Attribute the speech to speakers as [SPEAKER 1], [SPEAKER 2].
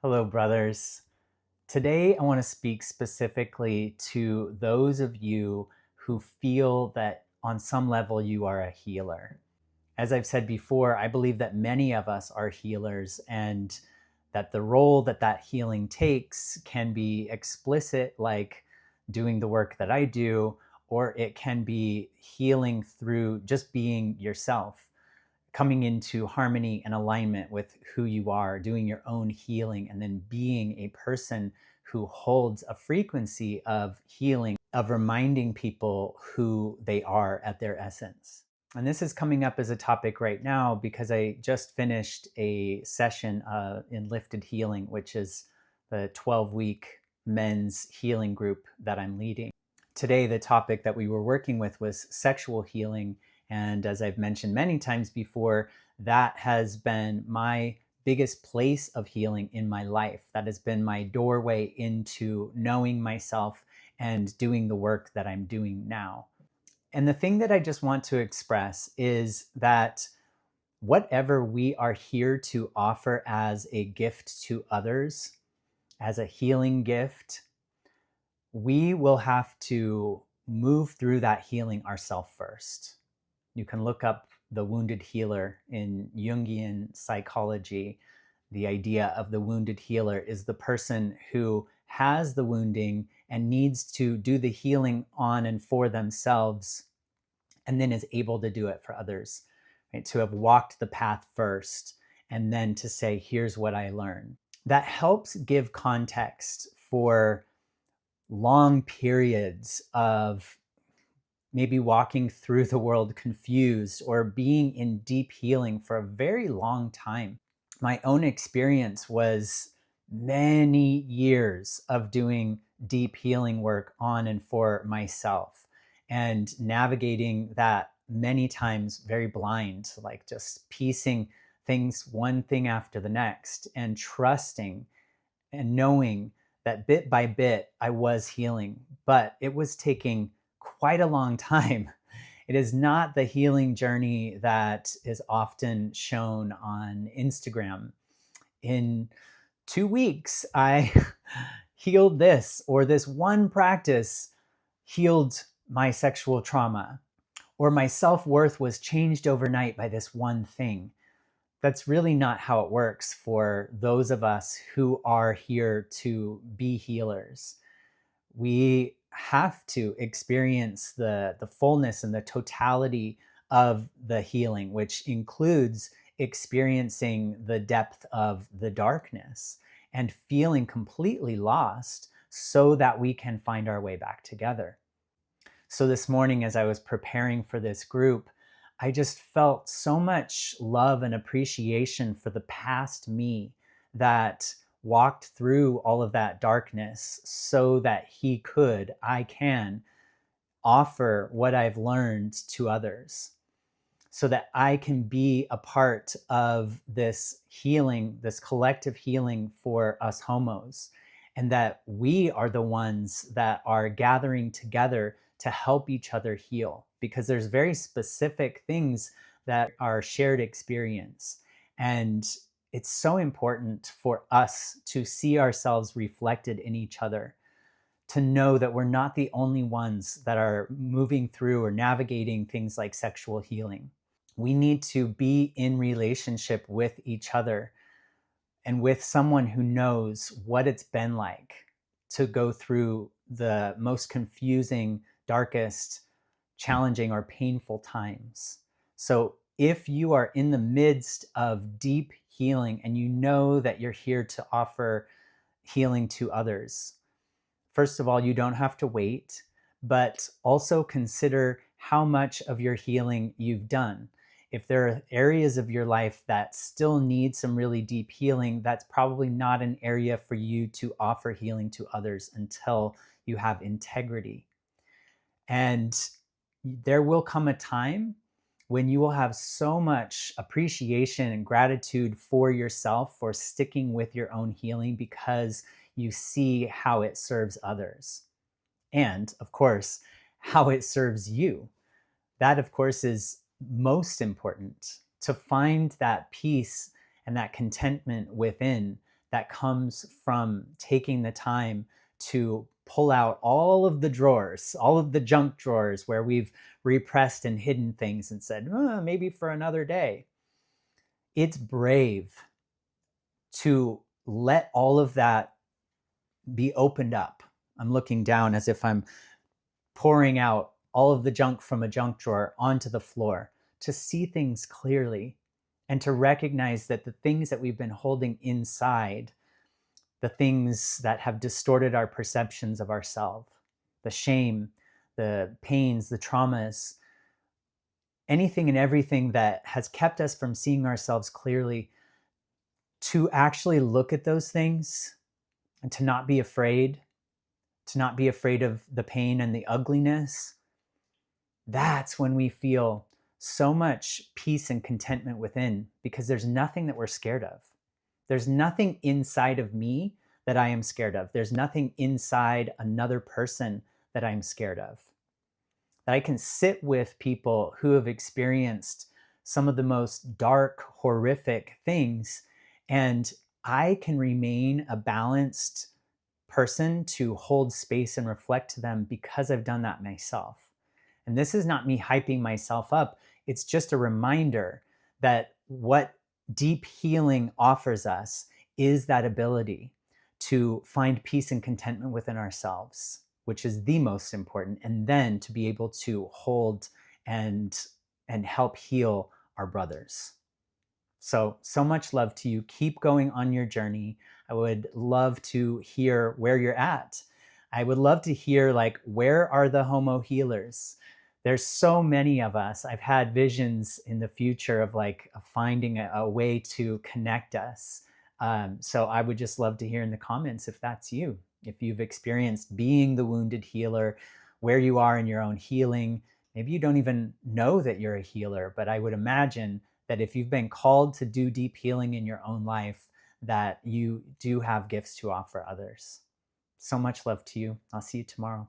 [SPEAKER 1] Hello, brothers. Today, I want to speak specifically to those of you who feel that on some level you are a healer. As I've said before, I believe that many of us are healers and that the role that that healing takes can be explicit, like doing the work that I do, or it can be healing through just being yourself, coming into harmony and alignment with who you are, doing your own healing, and then being a person who holds a frequency of healing, of reminding people who they are at their essence. And this is coming up as a topic right now because I just finished a session in Lifted Healing, which is the 12-week men's healing group that I'm leading. Today, the topic that we were working with was sexual healing. And as I've mentioned many times before, that has been my biggest place of healing in my life. That has been my doorway into knowing myself and doing the work that I'm doing now. And the thing that I just want to express is that whatever we are here to offer as a gift to others, as a healing gift, we will have to move through that healing ourselves first. You can look up the wounded healer in Jungian psychology. The idea of the wounded healer is the person who has the wounding and needs to do the healing on and for themselves, and then is able to do it for others, right? To have walked the path first and then to say, here's what I learned. That helps give context for long periods of maybe walking through the world confused or being in deep healing for a very long time. My own experience was many years of doing deep healing work on and for myself and navigating that many times very blind, like just piecing things one thing after the next and trusting and knowing that bit by bit I was healing, but it was taking quite a long time. It is not the healing journey that is often shown on Instagram. In 2 weeks, I healed this, or this one practice healed my sexual trauma, or my self-worth was changed overnight by this one thing. That's really not how it works for those of us who are here to be healers. We have to experience the fullness and the totality of the healing, which includes experiencing the depth of the darkness and feeling completely lost so that we can find our way back together. So this morning, as I was preparing for this group, I just felt so much love and appreciation for the past me that walked through all of that darkness so that I can offer what I've learned to others, so that I can be a part of this healing, this collective healing for us homos, and that we are the ones that are gathering together to help each other heal, because there's very specific things that are shared experience. And it's so important for us to see ourselves reflected in each other, to know that we're not the only ones that are moving through or navigating things like sexual healing. We need to be in relationship with each other and with someone who knows what it's been like to go through the most confusing, darkest, challenging, or painful times. So if you are in the midst of deep healing and you know that you're here to offer healing to others, first of all, you don't have to wait, but also consider how much of your healing you've done. If there are areas of your life that still need some really deep healing, that's probably not an area for you to offer healing to others until you have integrity. And there will come a time when you will have so much appreciation and gratitude for yourself for sticking with your own healing because you see how it serves others. And of course, how it serves you. That, of course, is most important, to find that peace and that contentment within that comes from taking the time to pull out all of the drawers, all of the junk drawers where we've repressed and hidden things and said, maybe for another day. It's brave to let all of that be opened up. I'm looking down as if I'm pouring out all of the junk from a junk drawer onto the floor, to see things clearly and to recognize that the things that we've been holding inside, the things that have distorted our perceptions of ourselves, the shame, the pains, the traumas, anything and everything that has kept us from seeing ourselves clearly, to actually look at those things and to not be afraid, of the pain and the ugliness. That's when we feel so much peace and contentment within, because there's nothing that we're scared of. There's nothing inside of me that I am scared of. There's nothing inside another person that I'm scared of. That I can sit with people who have experienced some of the most dark, horrific things, and I can remain a balanced person to hold space and reflect to them because I've done that myself. And this is not me hyping myself up. It's just a reminder that what deep healing offers us is that ability to find peace and contentment within ourselves, which is the most important, and then to be able to hold and help heal our brothers. So much love to you. Keep going on your journey. I would love to hear where you're at. I would love to hear, like, where are the homo healers? There's so many of us. I've had visions in the future of like finding a way to connect us. So I would just love to hear in the comments if that's you, if you've experienced being the wounded healer, where you are in your own healing. Maybe you don't even know that you're a healer, but I would imagine that if you've been called to do deep healing in your own life, that you do have gifts to offer others. So much love to you. I'll see you tomorrow.